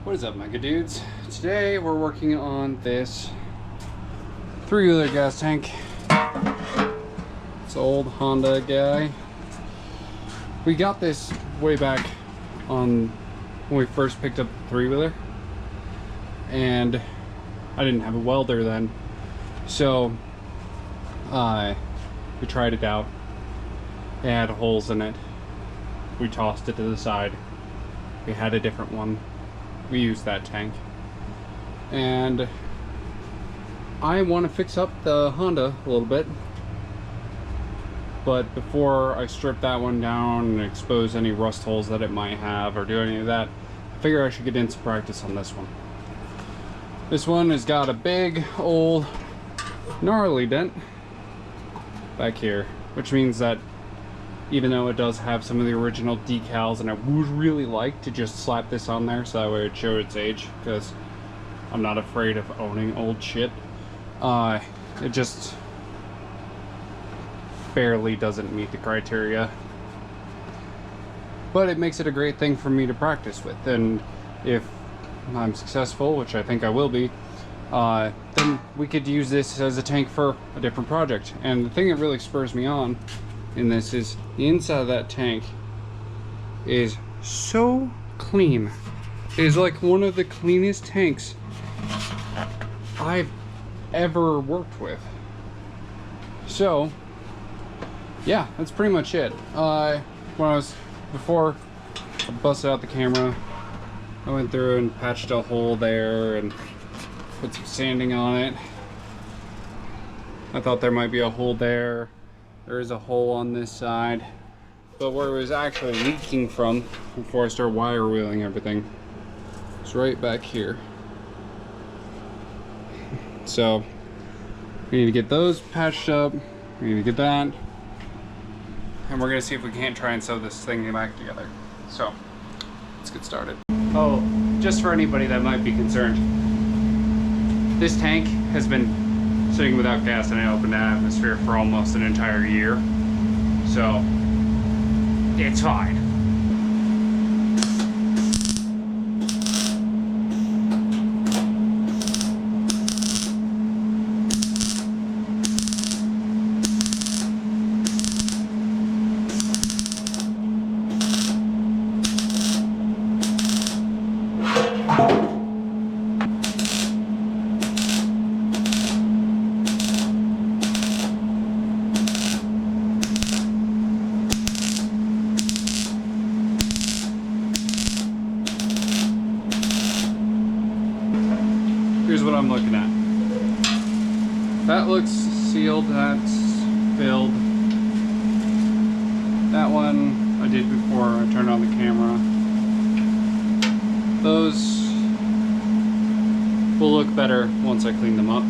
What is up, mega dudes? Today we're working on this 3-wheeler gas tank. It's an old Honda guy. We got this way back on when we first picked up the 3-wheeler, and I didn't have a welder then, so we tried it out. It had holes in it. We tossed it to the side. We had a different one. We used that tank, and I want to fix up the Honda a little bit, but before I strip that one down and expose any rust holes that it might have or do any of that, I figure I should get in some practice on this one. This one has got a big old gnarly dent back here, which means that even though it does have some of the original decals, and I would really like to just slap this on there so that way it show its age, because I'm not afraid of owning old shit. It just barely doesn't meet the criteria, but it makes it a great thing for me to practice with, and if I'm successful, which I think I will be, then we could use this as a tank for a different project. And the thing that really spurs me on in this is the inside of that tank is so clean. It is like one of the cleanest tanks I've ever worked with. So yeah, that's pretty much it. Before I busted out the camera, I went through and patched a hole there and put some sanding on it. I thought there might be a hole there. There is a hole on this side, but where it was actually leaking from before I started wire wheeling everything, it's right back here. So we need to get those patched up. We need to get that, and we're gonna see if we can't try and sew this thing back together. So let's get started. Oh, just for anybody that might be concerned, this tank has been sitting without gas in an open atmosphere for almost an entire year, so it's fine. Here's what I'm looking at. That looks sealed, that's filled. That one I did before I turned on the camera. Those will look better once I clean them up.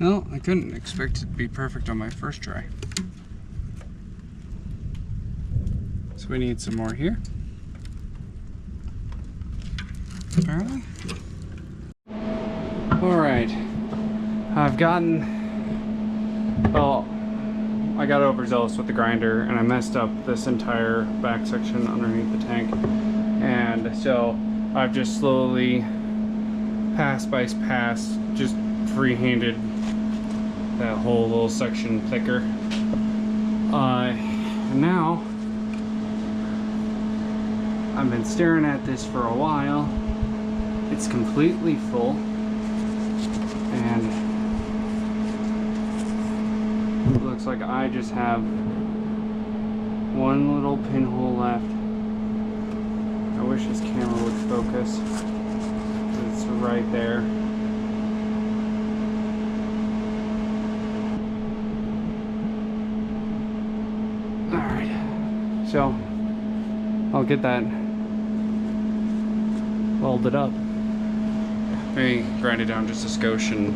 Well, I couldn't expect it to be perfect on my first try. So we need some more here, apparently. Alright, I got overzealous with the grinder and I messed up this entire back section underneath the tank. And so I've just slowly, pass by pass, just free-handed that whole little section thicker. Now I've been staring at this for a while. It's completely full, and it looks like I just have one little pinhole left. I wish this camera would focus. It's right there. So I'll get that welded up. Maybe grind it down just a skosh, and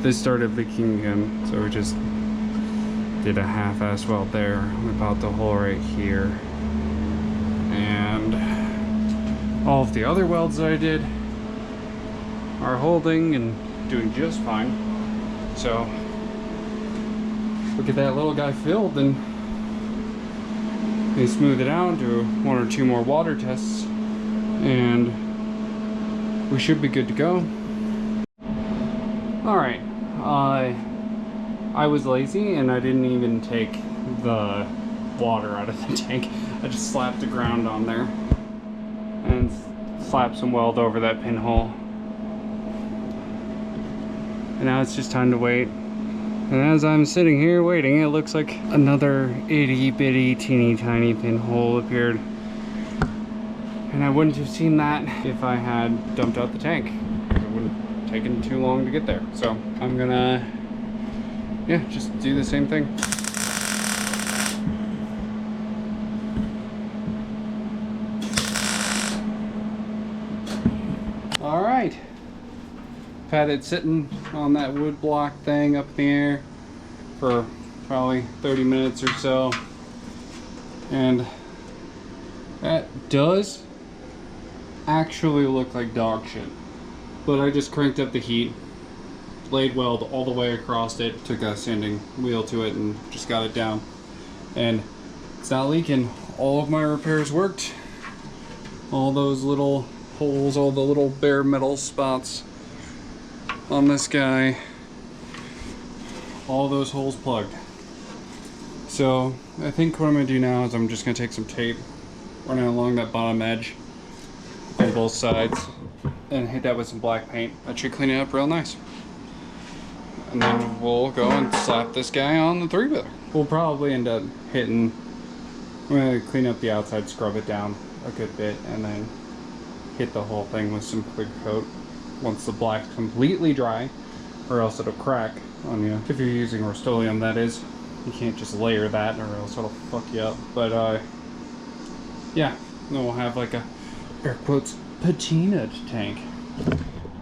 this started leaking again, so we just did a half-ass weld there. We popped the hole right here, and all of the other welds that I did are holding and doing just fine. So we'll get that little guy filled and they smooth it out, do 1 or 2 more water tests, and we should be good to go. Alright, I was lazy and I didn't even take the water out of the tank. I just slapped the ground on there and slapped some weld over that pinhole. And now it's just time to wait. And as I'm sitting here waiting, it looks like another itty bitty teeny tiny pinhole appeared. And I wouldn't have seen that if I had dumped out the tank. It wouldn't have taken too long to get there. So I'm gonna, yeah, just do the same thing. All right. I've had it sitting on that wood block thing up in the air for probably 30 minutes or so, and that does actually look like dog shit. But I just cranked up the heat, laid weld all the way across it, took a sanding wheel to it and just got it down, and it's not leaking. All of my repairs worked. All those little holes, all the little bare metal spots on this guy, all those holes plugged. So I think what I'm gonna do now is I'm just gonna take some tape, run it along that bottom edge on both sides, and hit that with some black paint. That should clean it up real nice. And then we'll go and slap this guy on the 3-wheeler. We'll probably end up hitting, I'm gonna clean up the outside, scrub it down a good bit, and then hit the whole thing with some clear coat once the black's completely dry, or else it'll crack on you. If you're using Rust-Oleum, that is. You can't just layer that or else it'll fuck you up. But yeah, then we'll have like a, air quotes, patina tank.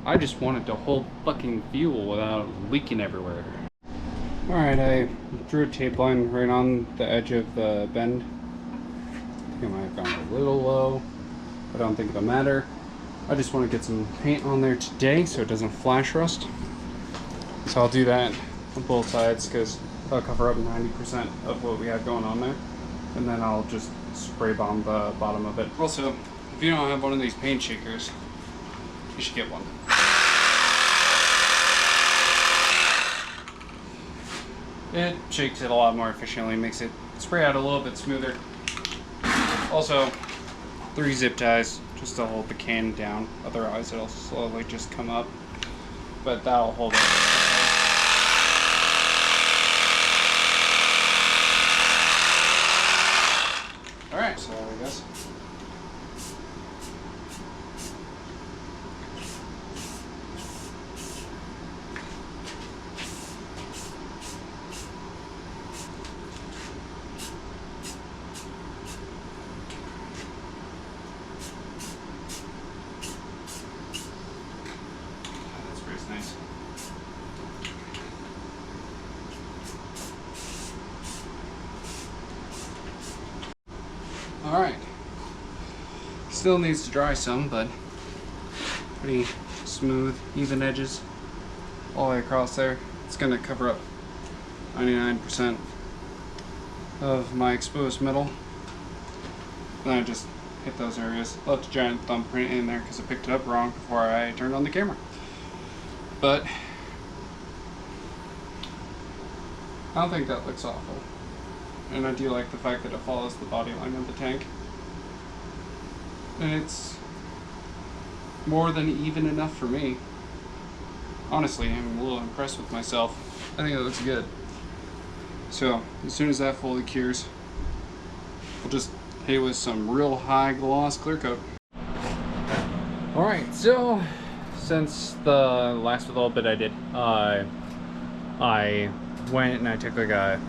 I just wanted to hold fucking fuel without leaking everywhere. Alright, I drew a tape line right on the edge of the bend. I think I might have gone a little low. I don't think it'll matter. I just want to get some paint on there today so it doesn't flash rust. So I'll do that on both sides because that'll cover up 90% of what we have going on there. And then I'll just spray bomb the bottom of it. Also, if you don't have one of these paint shakers, you should get one. It shakes it a lot more efficiently, makes it spray out a little bit smoother. Also, 3 zip ties just to hold the can down, otherwise it'll slowly just come up, but that'll hold it. Alright, so I guess nice. Alright. Still needs to dry some, but pretty smooth, even edges all the way across there. It's going to cover up 99% of my exposed metal. And I just hit those areas. Left a giant thumbprint in there because I picked it up wrong before I turned on the camera. But I don't think that looks awful. And I do like the fact that it follows the body line of the tank. And it's more than even enough for me. Honestly, I'm a little impressed with myself. I think it looks good. So, as soon as that fully cures, we'll just hit it with some real high gloss clear coat. Alright, so since the last little bit I did, I went and I took like a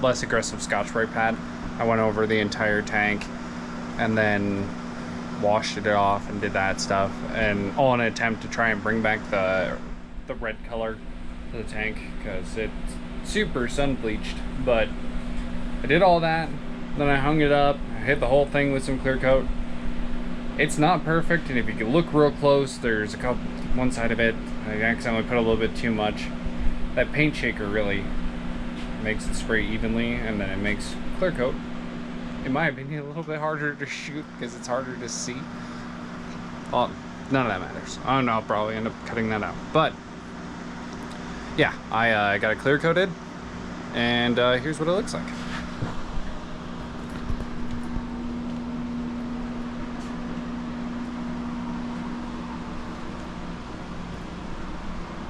less aggressive Scotch-Brite pad. I went over the entire tank and then washed it off and did that stuff, and all in an attempt to try and bring back the red color to the tank, because it's super sun bleached. But I did all that, then I hung it up, I hit the whole thing with some clear coat. It's not perfect, and if you can look real close, there's one side of it I accidentally put a little bit too much. That paint shaker really makes it spray evenly, and then it makes clear coat, in my opinion, a little bit harder to shoot because it's harder to see. Well, none of that matters. I don't know, I'll probably end up cutting that out. But yeah, I got it clear coated, and here's what it looks like.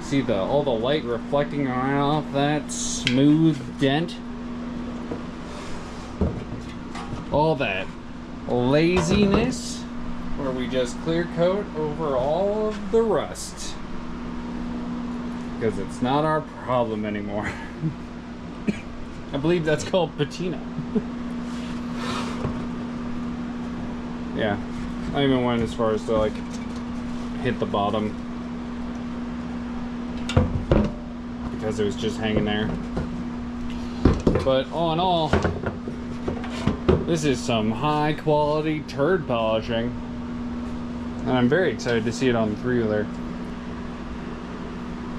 See all the light reflecting off that smooth dent. All that laziness where we just clear coat over all of the rust, because it's not our problem anymore. I believe that's called patina. Yeah, I even went as far as to like hit the bottom, because it was just hanging there. But all in all, this is some high quality turd polishing, and I'm very excited to see it on the three-wheeler.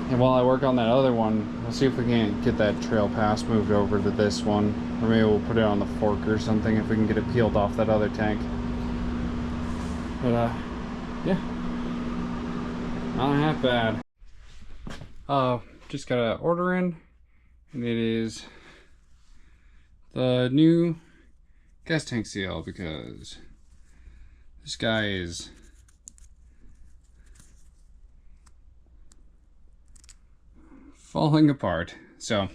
And while I work on that other one, we'll see if we can get that trail pass moved over to this one, or maybe we'll put it on the fork or something if we can get it peeled off that other tank. But yeah, not half bad. Just got an order in, and it is the new gas tank seal, because this guy is falling apart. So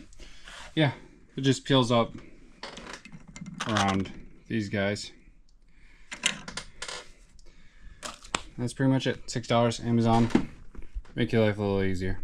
yeah, it just peels up around these guys. That's pretty much it. $6, Amazon. Make your life a little easier.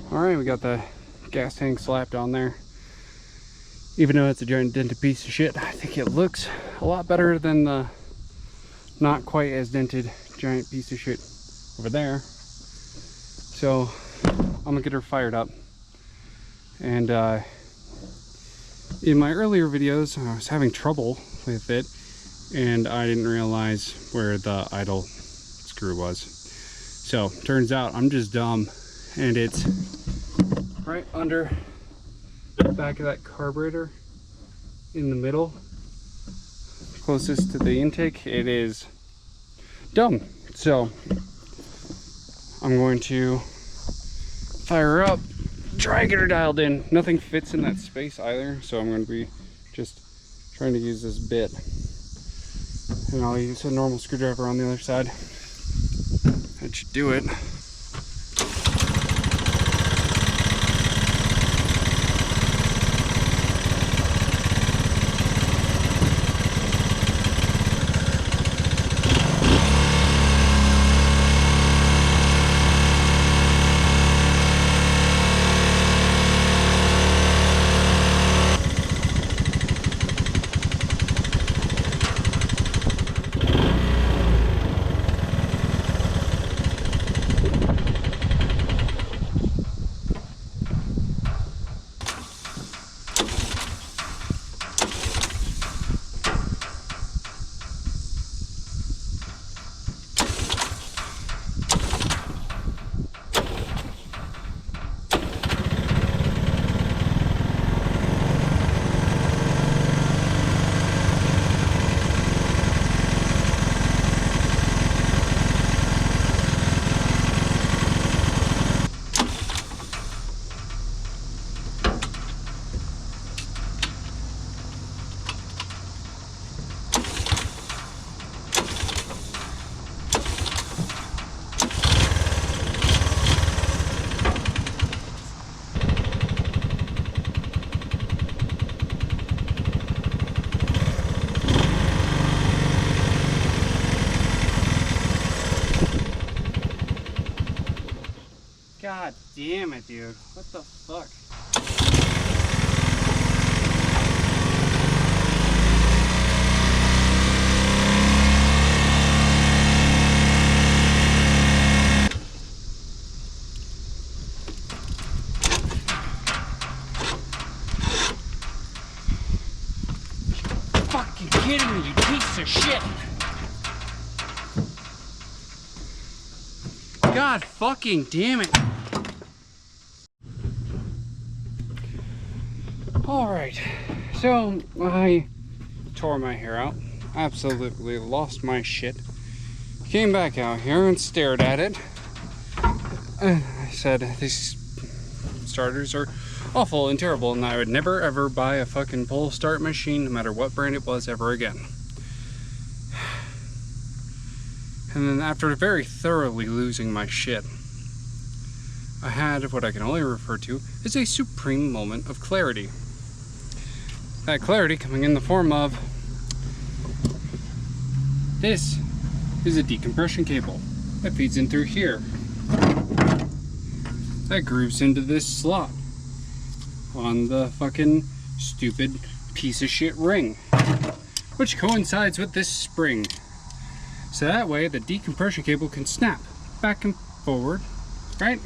Alright, we got the gas tank slapped on there. Even though it's a giant dented piece of shit, I think it looks a lot better than the not quite as dented giant piece of shit over there. So I'm gonna get her fired up. And in my earlier videos, I was having trouble with it, and I didn't realize where the idle screw was. So turns out I'm just dumb, and it's right under the back of that carburetor in the middle, closest to the intake. It is dumb. So I'm going to fire her up, try and get her dialed in. Nothing fits in that space either, so I'm going to be just trying to use this bit, and I'll use a normal screwdriver on the other side. That should do it. God damn it, dude. What the fuck? Fucking kidding me, you piece of shit! God fucking damn it! Alright, so I tore my hair out, absolutely lost my shit, came back out here and stared at it. I said, these starters are awful and terrible, and I would never ever buy a fucking pull start machine, no matter what brand it was, ever again. And then after very thoroughly losing my shit, I had what I can only refer to as a supreme moment of clarity. That clarity coming in the form of, this is a decompression cable that feeds in through here. That grooves into this slot on the fucking stupid piece of shit ring, which coincides with this spring. So that way the decompression cable can snap back and forward, right?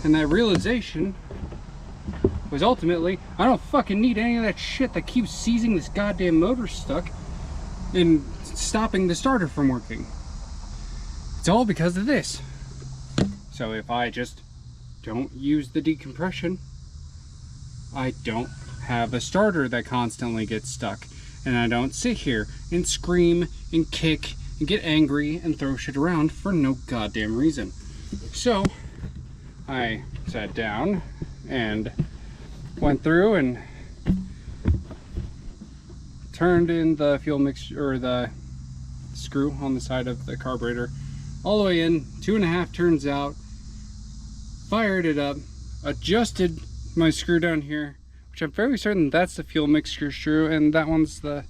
And that realization was ultimately, I don't fucking need any of that shit that keeps seizing this goddamn motor stuck and stopping the starter from working. It's all because of this. So if I just don't use the decompression, I don't have a starter that constantly gets stuck. And I don't sit here and scream and kick and get angry and throw shit around for no goddamn reason. So I sat down and went through and turned in the fuel mixture, or the screw on the side of the carburetor, all the way in, 2.5 turns out, fired it up, adjusted my screw down here, which I'm very certain that's the fuel mixture screw, and that one's the,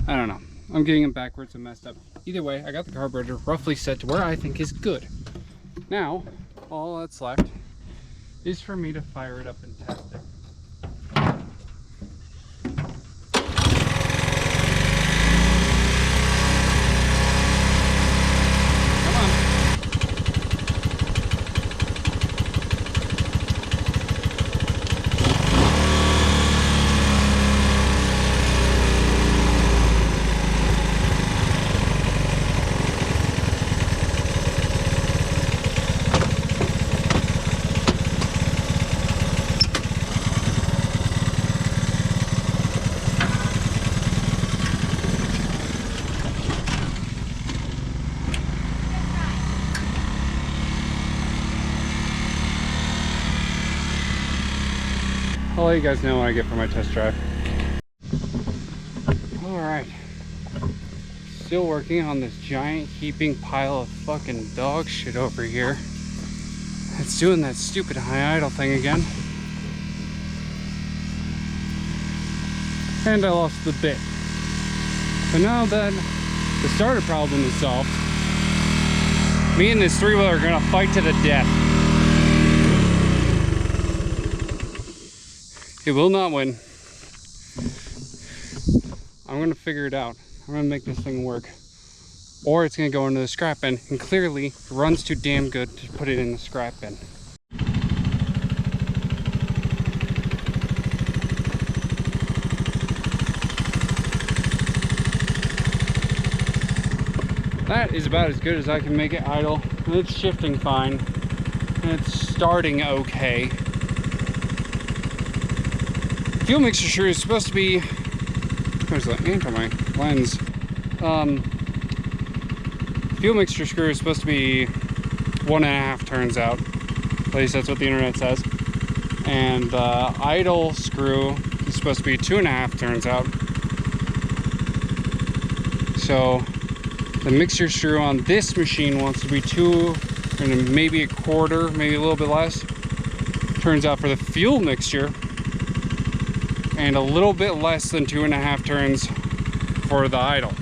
I don't know, I'm getting it backwards and messed up. Either way, I got the carburetor roughly set to where I think is good. Now, all that's left is for me to fire it up and test it. I'll let you guys know when I get for my test drive. Alright. Still working on this giant heaping pile of fucking dog shit over here. It's doing that stupid high idle thing again. And I lost the bit. But now that the starter problem is solved, me and this three-wheeler are gonna fight to the death. It will not win. I'm gonna figure it out. I'm gonna make this thing work. Or it's gonna go into the scrap bin, and clearly it runs too damn good to put it in the scrap bin. That is about as good as I can make it idle. It's shifting fine, and it's starting okay. Fuel mixture screw is supposed to be, there's the ink on my lens. Fuel mixture screw is supposed to be 1.5 turns out. At least that's what the internet says. And the idle screw is supposed to be 2.5 turns out. So the mixture screw on this machine wants to be 2 and maybe 1/4, maybe a little bit less. Turns out for the fuel mixture, and a little bit less than 2.5 turns for the idle.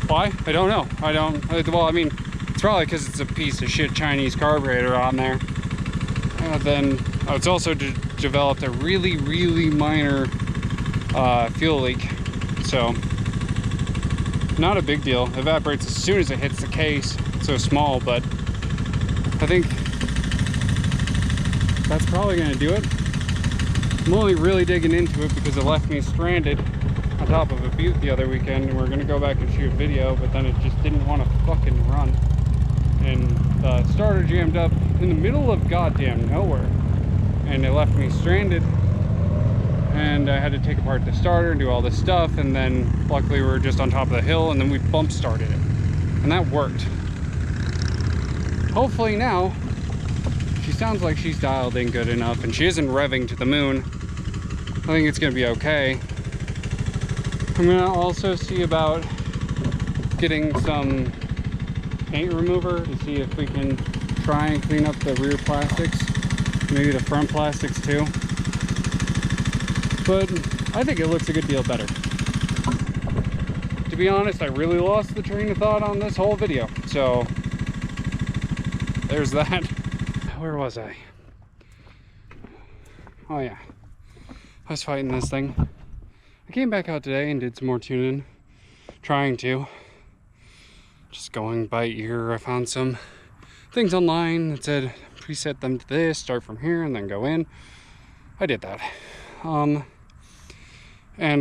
Why? I don't know. Well, I mean, it's probably because it's a piece of shit Chinese carburetor on there. Then it's also developed a really, really minor fuel leak. So, not a big deal. Evaporates as soon as it hits the case. It's so small, but I think that's probably gonna do it. I'm only really digging into it because it left me stranded on top of a butte the other weekend, and we're gonna go back and shoot video, but then it just didn't want to fucking run. And the starter jammed up in the middle of goddamn nowhere, and it left me stranded, and I had to take apart the starter and do all this stuff, and then luckily we were just on top of the hill, and then we bump started it, and that worked. Hopefully now she sounds like she's dialed in good enough, and she isn't revving to the moon. I think it's gonna be okay. I'm gonna also see about getting some paint remover to see if we can try and clean up the rear plastics, maybe the front plastics too. But I think it looks a good deal better. To be honest, I really lost the train of thought on this whole video, so there's that. Where was I? Oh yeah, I was fighting this thing. I came back out today and did some more tuning, trying to. Just going by ear. I found some things online that said preset them to this, start from here and then go in. I did that. And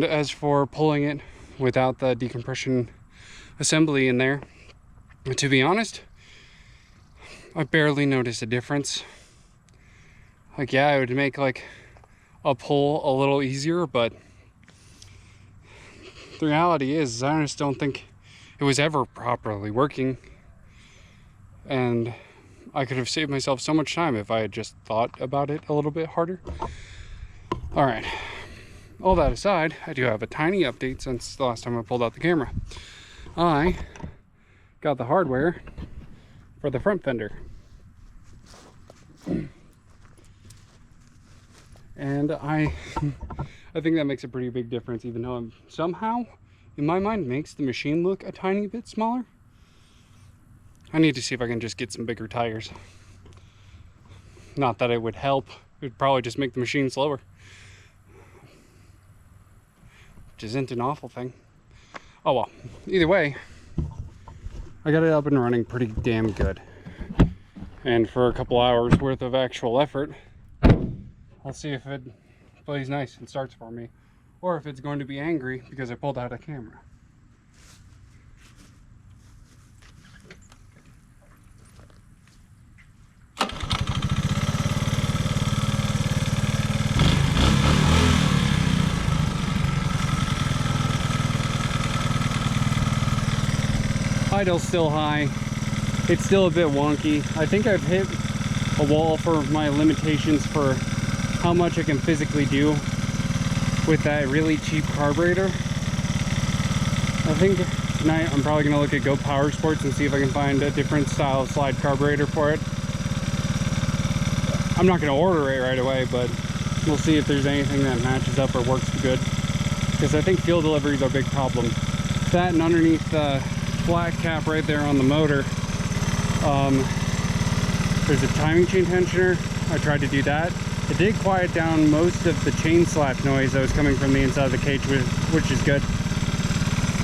as for pulling it without the decompression assembly in there, to be honest, I barely noticed a difference. Like, yeah, it would make like a pull a little easier, but the reality is I just don't think it was ever properly working, and I could have saved myself so much time if I had just thought about it a little bit harder. All right, all that aside, I do have a tiny update since the last time I pulled out the camera. I got the hardware for the front fender, and I think that makes a pretty big difference, even though I'm somehow, in my mind, makes the machine look a tiny bit smaller. I need to see if I can just get some bigger tires. Not that it would help, it would probably just make the machine slower, which isn't an awful thing. Oh well, either way, I got it up and running pretty damn good. And for a couple hours worth of actual effort, I'll see if it plays nice and starts for me, or if it's going to be angry because I pulled out a camera. Idle's still high. It's still a bit wonky. I think I've hit a wall for my limitations for how much I can physically do with that really cheap carburetor. I think tonight I'm probably gonna look at Go Power Sports and see if I can find a different style of slide carburetor for it. I'm not gonna order it right away, but we'll see if there's anything that matches up or works good, because I think fuel delivery is a big problem. That, and underneath the flat cap right there on the motor, there's a timing chain tensioner. I tried to do that. It did quiet down most of the chain slap noise that was coming from the inside of the cage, which is good.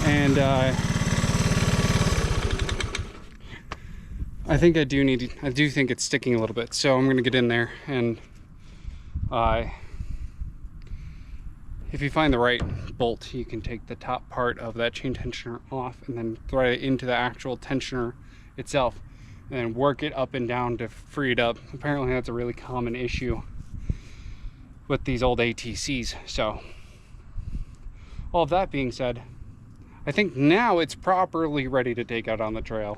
And I think I do think it's sticking a little bit. So I'm gonna get in there, and if you find the right bolt, you can take the top part of that chain tensioner off and then thread it into the actual tensioner itself, and then work it up and down to free it up. Apparently that's a really common issue with these old ATCs. So all of that being said, I think now it's properly ready to take out on the trail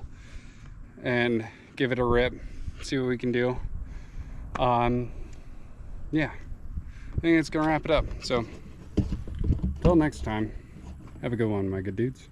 and give it a rip, see what we can do. Yeah, I think it's gonna wrap it up. So until next time, have a good one, my good dudes.